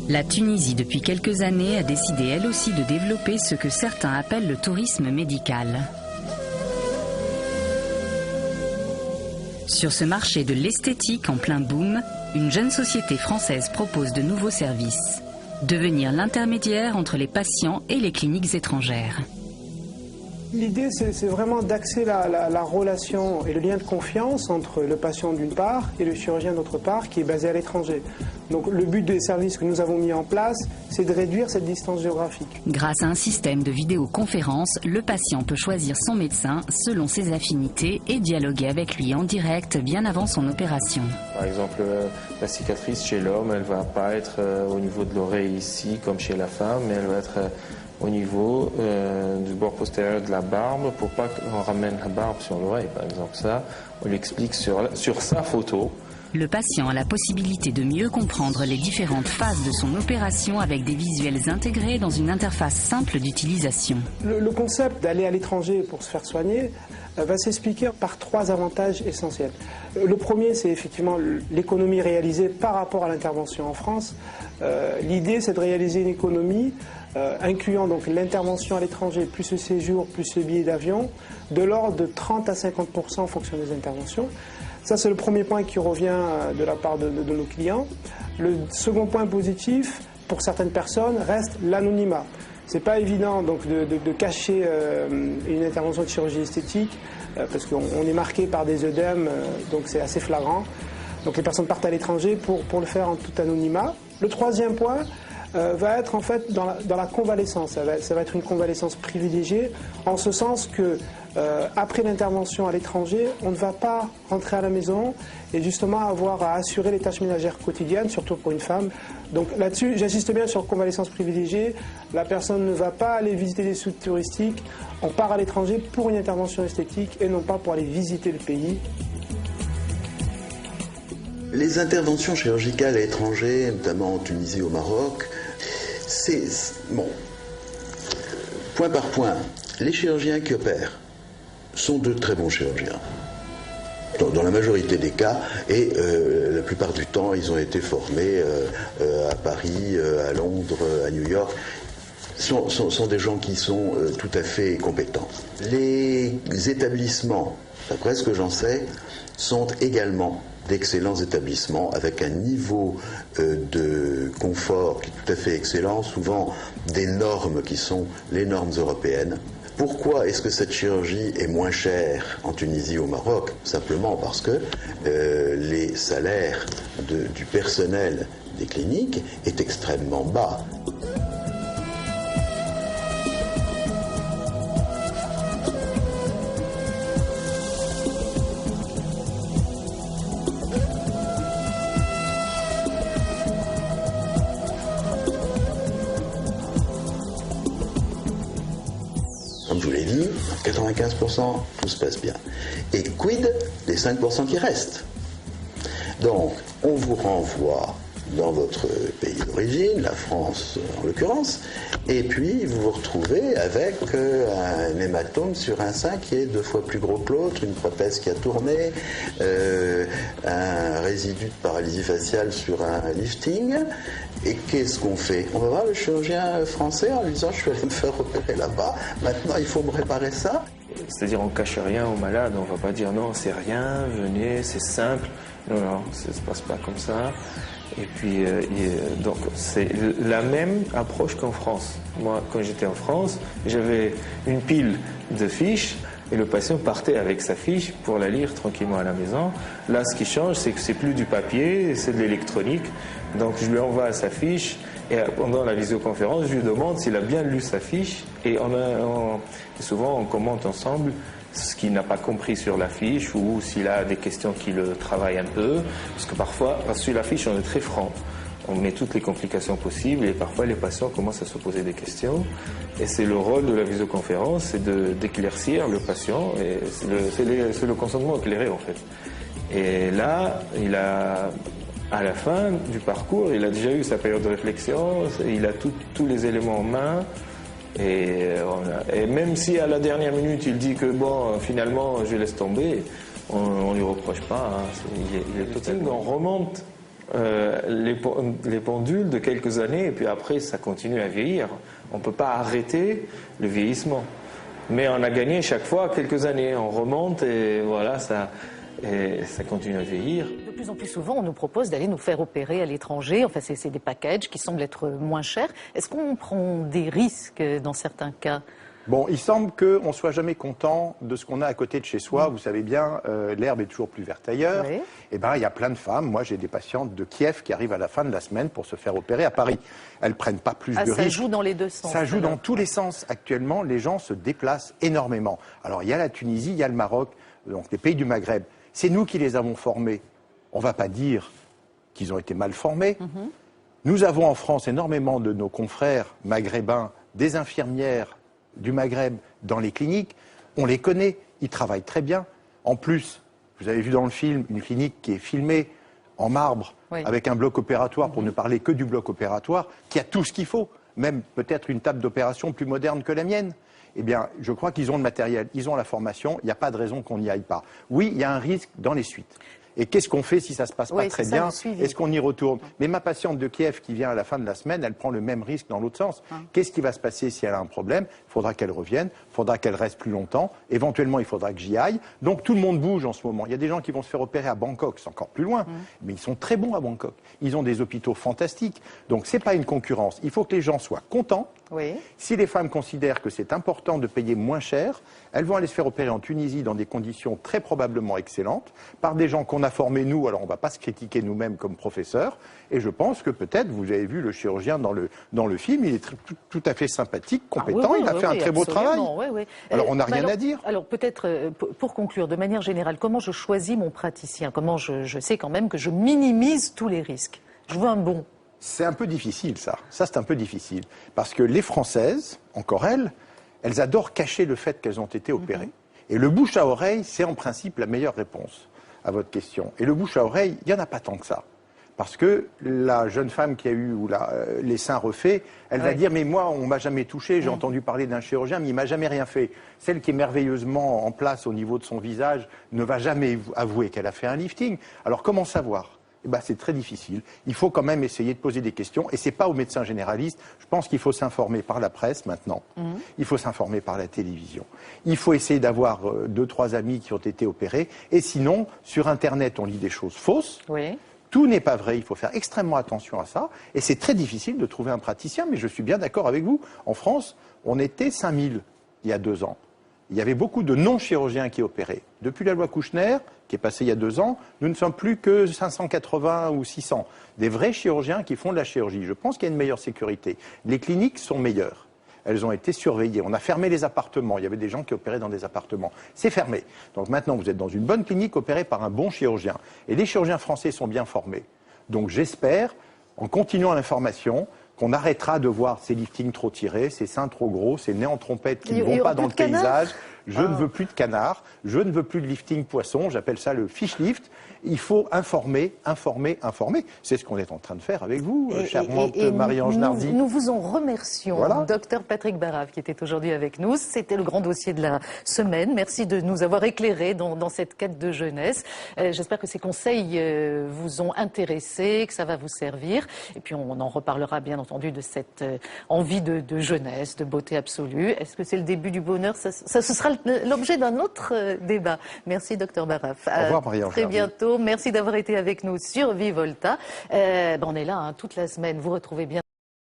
La Tunisie, depuis quelques années, a décidé elle aussi de développer ce que certains appellent le tourisme médical. Sur ce marché de l'esthétique en plein boom, une jeune société française propose de nouveaux services. Devenir l'intermédiaire entre les patients et les cliniques étrangères. L'idée, c'est vraiment d'axer la relation et le lien de confiance entre le patient d'une part et le chirurgien d'autre part, qui est basé à l'étranger. Donc le but des services que nous avons mis en place, c'est de réduire cette distance géographique. Grâce à un système de vidéoconférence, le patient peut choisir son médecin selon ses affinités et dialoguer avec lui en direct bien avant son opération. Par exemple, la cicatrice chez l'homme, elle ne va pas être au niveau de l'oreille ici comme chez la femme, mais elle va être au niveau du bord postérieur de la barbe pour pas qu'on ramène la barbe sur l'oreille, par exemple. Ça, on l'explique sur sa photo. Le patient a la possibilité de mieux comprendre les différentes phases de son opération avec des visuels intégrés dans une interface simple d'utilisation. Le concept d'aller à l'étranger pour se faire soigner va s'expliquer par 3 avantages essentiels. Le premier, c'est effectivement l'économie réalisée par rapport à l'intervention en France. L'idée, c'est de réaliser une économie incluant donc l'intervention à l'étranger, plus le séjour, plus le billet d'avion, de l'ordre de 30 à 50% en fonction des interventions. Ça, c'est le premier point qui revient de la part de nos clients. Le second point positif, pour certaines personnes, reste l'anonymat. C'est pas évident donc de cacher une intervention de chirurgie esthétique parce qu'on est marqué par des œdèmes, donc c'est assez flagrant. Donc les personnes partent à l'étranger pour le faire en tout anonymat. Le troisième point va être en fait dans la convalescence. Ça va être une convalescence privilégiée en ce sens que après l'intervention à l'étranger, on ne va pas rentrer à la maison et justement avoir à assurer les tâches ménagères quotidiennes, surtout pour une femme. Donc là-dessus, j'insiste bien sur convalescence privilégiée. La personne ne va pas aller visiter des sites touristiques. On part à l'étranger pour une intervention esthétique et non pas pour aller visiter le pays. Les interventions chirurgicales à l'étranger, notamment en Tunisie ou au Maroc, c'est... bon, point par point, les chirurgiens qui opèrent sont de très bons chirurgiens. Dans la majorité des cas, et la plupart du temps, ils ont été formés à Paris, à Londres, à New York. Sont des gens qui sont tout à fait compétents. Les établissements, d'après ce que j'en sais, sont également d'excellents établissements avec un niveau de confort qui est tout à fait excellent, souvent des normes qui sont les normes européennes. Pourquoi est-ce que cette chirurgie est moins chère en Tunisie ou au Maroc? Simplement parce que les salaires du personnel des cliniques est extrêmement bas. Comme je vous l'ai dit, 95%, tout se passe bien. Et quid des 5% qui restent? Donc, on vous renvoie dans votre pays d'origine, la France en l'occurrence, et puis vous vous retrouvez avec un hématome sur un sein qui est 2 fois plus gros que l'autre, une prothèse qui a tourné, un résidu de paralysie faciale sur un lifting. Et qu'est-ce qu'on fait? On va voir le chirurgien français en lui disant je suis allé me faire opérer là-bas, maintenant il faut me réparer ça. C'est-à-dire on ne cache rien aux malades, on ne va pas dire non c'est rien, venez, c'est simple. Non, ça ne se passe pas comme ça. Et puis, donc, c'est la même approche qu'en France. Moi, quand j'étais en France, j'avais une pile de fiches et le patient partait avec sa fiche pour la lire tranquillement à la maison. Là, ce qui change, c'est que c'est plus du papier, c'est de l'électronique. Donc, je lui envoie sa fiche et pendant la visioconférence, je lui demande s'il a bien lu sa fiche et souvent, on commente ensemble ce qu'il n'a pas compris sur la fiche ou s'il a des questions qui le travaillent un peu. Parce que parfois, sur la fiche, on est très franc. On met toutes les complications possibles et parfois les patients commencent à se poser des questions. Et c'est le rôle de la visioconférence, c'est d'éclaircir le patient. Et c'est le consentement éclairé en fait. Et là, à la fin du parcours, il a déjà eu sa période de réflexion, il a tous les éléments en main. Et même si à la dernière minute il dit que bon finalement je laisse tomber, on lui reproche pas, hein. Il est totalement. On remonte les pendules de quelques années et puis après ça continue à vieillir. On ne peut pas arrêter le vieillissement. Mais on a gagné chaque fois quelques années. On remonte et voilà, ça continue à vieillir. De plus en plus souvent, on nous propose d'aller nous faire opérer à l'étranger. Enfin, c'est des packages qui semblent être moins chers. Est-ce qu'on prend des risques dans certains cas ? Bon, il semble qu'on ne soit jamais content de ce qu'on a à côté de chez soi. Vous savez bien, l'herbe est toujours plus verte ailleurs. Oui. Eh ben, il y a plein de femmes. Moi, j'ai des patientes de Kiev qui arrivent à la fin de la semaine pour se faire opérer à Paris. Elles prennent pas plus de risques. Ça joue dans les deux sens. Ça joue dans tous les sens. Actuellement, les gens se déplacent énormément. Alors, il y a la Tunisie, il y a le Maroc, donc les pays du Maghreb. C'est nous qui les avons formés. On ne va pas dire qu'ils ont été mal formés. Nous avons en France énormément de nos confrères maghrébins, des infirmières du Maghreb dans les cliniques. On les connaît, ils travaillent très bien. En plus, vous avez vu dans le film une clinique qui est filmée en marbre, oui, avec un bloc opératoire, pour ne parler que du bloc opératoire, qui a tout ce qu'il faut, même peut-être une table d'opération plus moderne que la mienne. Eh bien, je crois qu'ils ont le matériel, ils ont la formation, il n'y a pas de raison qu'on n'y aille pas. Oui, il y a un risque dans les suites. Et qu'est-ce qu'on fait si ça ne se passe pas très bien? Est-ce qu'on y retourne? Mais ma patiente de Kiev qui vient à la fin de la semaine, elle prend le même risque dans l'autre sens. Qu'est-ce qui va se passer si elle a un problème? Il faudra qu'elle revienne, il faudra qu'elle reste plus longtemps, éventuellement il faudra que j'y aille. Donc tout le monde bouge en ce moment. Il y a des gens qui vont se faire opérer à Bangkok, c'est encore plus loin, mais ils sont très bons à Bangkok. Ils ont des hôpitaux fantastiques. Donc ce n'est pas une concurrence. Il faut que les gens soient contents. Oui. Si les femmes considèrent que c'est important de payer moins cher, elles vont aller se faire opérer en Tunisie dans des conditions très probablement excellentes, par des gens qu'on a formés nous, alors on ne va pas se critiquer nous-mêmes comme professeurs, et je pense que peut-être, vous avez vu le chirurgien dans le film, il est tout à fait sympathique, compétent, il a fait un très beau travail. Alors on n'a rien à dire. Alors peut-être, pour conclure, de manière générale, comment je choisis mon praticien? Comment je sais quand même que je minimise tous les risques? Je veux un bon. C'est un peu difficile, ça. Ça, c'est un peu difficile. Parce que les Françaises, encore elles adorent cacher le fait qu'elles ont été opérées. Et le bouche à oreille, c'est en principe la meilleure réponse à votre question. Et le bouche à oreille, il n'y en a pas tant que ça. Parce que la jeune femme qui a eu les seins refaits, elle va dire « mais moi, on ne m'a jamais touché, j'ai entendu parler d'un chirurgien, mais il ne m'a jamais rien fait ». Celle qui est merveilleusement en place au niveau de son visage ne va jamais avouer qu'elle a fait un lifting. Alors comment savoir ? Eh ben, c'est très difficile. Il faut quand même essayer de poser des questions. Et ce n'est pas aux médecins généralistes. Je pense qu'il faut s'informer par la presse maintenant. Il faut s'informer par la télévision. Il faut essayer d'avoir 2-3 amis qui ont été opérés. Et sinon, sur Internet, on lit des choses fausses. Oui. Tout n'est pas vrai. Il faut faire extrêmement attention à ça. Et c'est très difficile de trouver un praticien. Mais je suis bien d'accord avec vous. En France, on était 5000 il y a 2 ans. Il y avait beaucoup de non-chirurgiens qui opéraient. Depuis la loi Kouchner, qui est passée il y a 2 ans, nous ne sommes plus que 580 ou 600. Des vrais chirurgiens qui font de la chirurgie. Je pense qu'il y a une meilleure sécurité. Les cliniques sont meilleures. Elles ont été surveillées. On a fermé les appartements. Il y avait des gens qui opéraient dans des appartements. C'est fermé. Donc maintenant, vous êtes dans une bonne clinique opérée par un bon chirurgien. Et les chirurgiens français sont bien formés. Donc j'espère, en continuant l'information, qu'on arrêtera de voir ces liftings trop tirés, ces seins trop gros, ces nez en trompette qui ne vont pas dans le paysage. Je ne veux plus de canards, je ne veux plus de lifting poisson, j'appelle ça le fish lift. Il faut informer, informer, informer. C'est ce qu'on est en train de faire avec vous, charmante Marie-Ange Nardi. Nous vous en remercions, voilà. Docteur Patrick Barave, qui était aujourd'hui avec nous. C'était le grand dossier de la semaine. Merci de nous avoir éclairés dans cette quête de jeunesse. J'espère que ces conseils vous ont intéressé, que ça va vous servir. Et puis on en reparlera bien entendu de cette envie de jeunesse, de beauté absolue. Est-ce que c'est le début du bonheur? Ça ce sera l'objet d'un autre débat. Merci, Docteur Barave. Au revoir, Marie-Ange Très Nardi. bientôt. Merci d'avoir été avec nous sur Vivolta. On est là toute la semaine. Vous retrouvez bien